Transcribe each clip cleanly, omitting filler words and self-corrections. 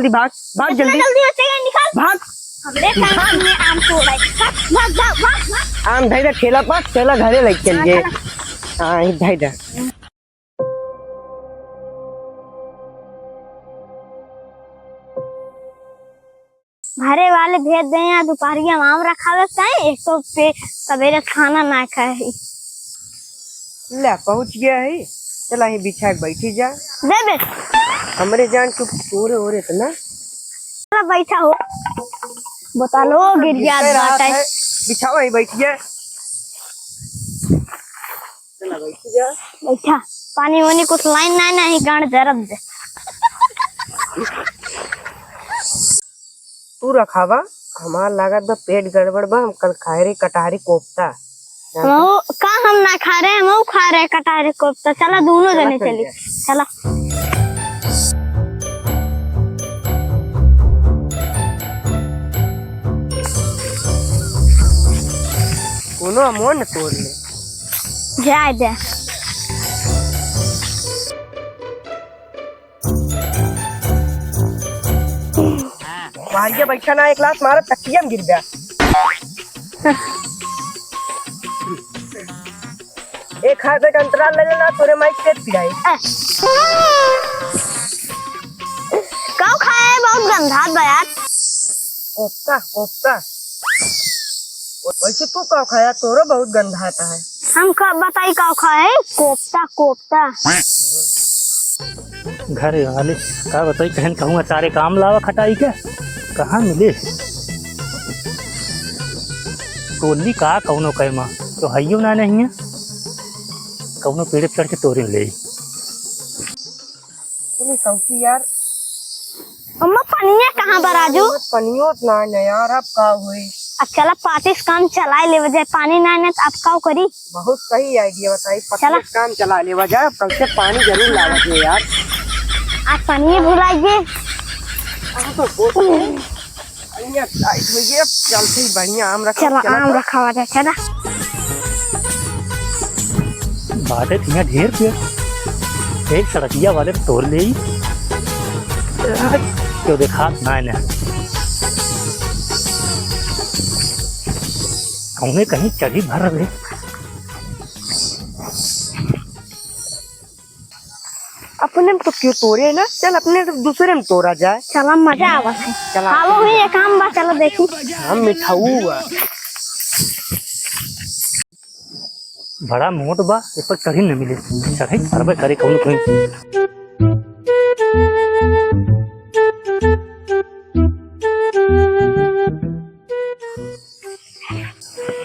जल्दी भाग भाग जल्दी जल्दी हो चाहिए निकाल भाग। हमरे काम में आम तोड़ है भाग भाग भाग आम धैर्य ठेला पर ठेला घरे लग चल गए। हाँ धैर्य भरे वाले भेज दे यहाँ दोपहरिया में आम रखा रहता है एक तो पे सवेरे खाना ना खाए ले पहुंच गया है। चला ही बिछा के बैठी जा दे बे हमरे जान तू पूरे हो रहे थे ना। चला बैठा हो बता लो गिर गया बात है बिछाओ ही बैठिए। चला बैठी जा बैठा पानी वानी कुछ लाइन ना नहीं गांड जरब दे तू रखावा हमार लागत बा पेट गड़बड़ बा। हम कल खाए रही कटहरी कोफ्ता का हम ना खा रहे हम खा रहे कटारे कोफ्ता। चला दोनों जने चली चला कोनो मन तोड़ ले जाए दे मारिया बैठा ना एक लात मारा तकिया में गिर गया। एक हाथ का अंतराल लगेगा तोरे माइक पेट पिराई। कब खाया है बहुत गंधात बयात कोफ्ता कोफ्ता वैसे तू कब खाया तोरो बहुत गंधा आता है। हम कब बताई कब खाए कोफ्ता कोफ्ता घर वाले का बताई कहन कहूँ अचारे काम लावा खटाई के कहाँ मिले टोली का कौनो कह माँ तो हइयो ना नहीं है कौनो पेड़ चढ़ के तोड़े ले सौची यार अम्मा पनिया कहाँ बराजू पनियो ना यार अब का हुई। अब चला पातिस काम चला ले वजह पानी ना ने अब का करी। बहुत सही आइडिया बताई पातिस काम चला ले वजह कल से पानी जरूर लावा दे यार। आज पानी भुलाइए चलते बढ़िया आम रखा चला आम रखा हुआ चला बातें थी ढेर पेड़ एक सड़किया वाले तोड़ ले तो देखा ना कहूँगे कहीं चढ़ी भर रहे अपने में तो क्यों तोड़े ना चल अपने तो दूसरे में तोड़ा जाए। चला मजा आवा है चला आलो ही एक काम बा चलो देखी हम मिठाऊ बड़ा मोट बा इस पर चढ़ी न मिले चढ़े करबे करे कौन कोई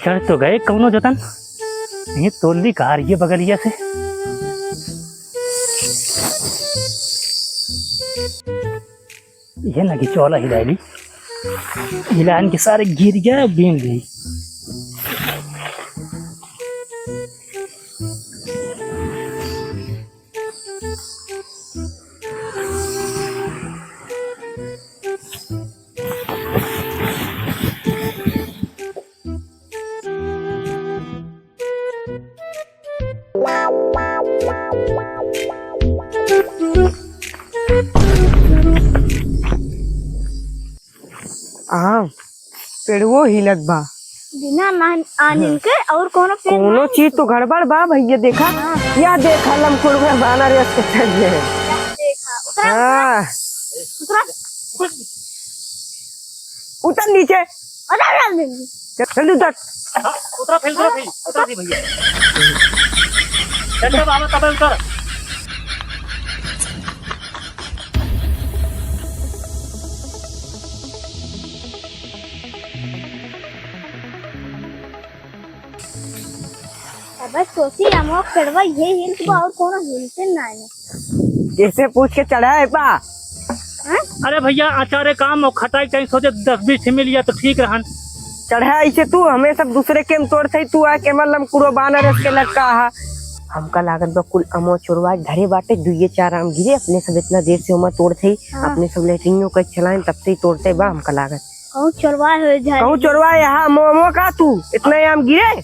चढ़ तो गए कौनो जतन ये तोली कार ये बगलिया से ये ना कि चौला हिलाली हिलान के सारे गिर गया बीन गई। हाँ पेड़वो हिलत बा बिना आनिन के और कोनो चीज तो गड़बड़ बा भैया देखा या देखा लमकुड़ में बाना रे से चल गए। देखा हाँ उतर नीचे जल्दी उतर उतरा फिर भैया चल बाबा तब उतर बस सोची हमो पेड़वा ये हिल तो और कोनो हिलते ना है जैसे पूछ के चढ़ा है पा। अरे भैया अचारे काम और खटाई कहीं सोचे 10-20 मिल गया तो ठीक रहन चढ़ा ऐसे तू हमें सब दूसरे के तोड़ थे तू आके मतलब कुरो बाना रस के लटका हा हमका लागत बा कुल अमो चोरवा धरे बाटे दुइये चार आम गिरे अपने सब इतना देर से उमा तोड़ थे अपने सब लेटिंगों का चलाएं तब से ही तोड़ते बा हमका लागत कहूँ चोरवा यहाँ मोमो का तू इतना आम गिरे।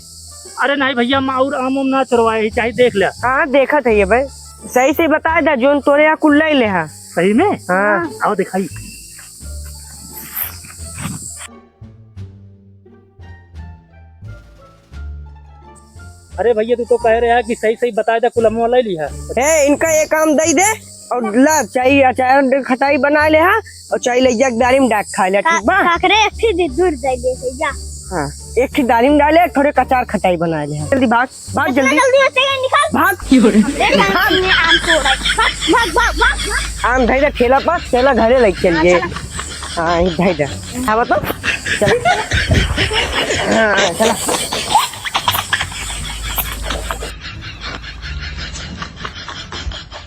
अरे नहीं भैया माउर आम ना चुरवाए चाहिए देख ले। हाँ देखा था ये भाई सही से बता दा जोन तोरे यहाँ कुल ले हा सही में। हाँ आओ दिखाई अरे भैया तू तो कह रहे है कि सही सही बता दे कुल अमवा ले लिया। ए इनका एक काम दे दे और ला चाहिए अचार खटाई बना ले हा और चाहिए ले जा दारी में डाक खा ले ठीक बा। काकरे फिर दूर दे दे जा। हाँ एक ही दारी में डाले थोड़े कचार खटाई बना ले जल्दी भाग भाग जल्दी जल्दी होते हैं निकाल भाग हमने आम तोड़ा भाग भाग भाग भाग आम धैर्य ठेला पर चला घरे लग चलिए। हाँ धैर्य हाँ बताओ चला हाँ चला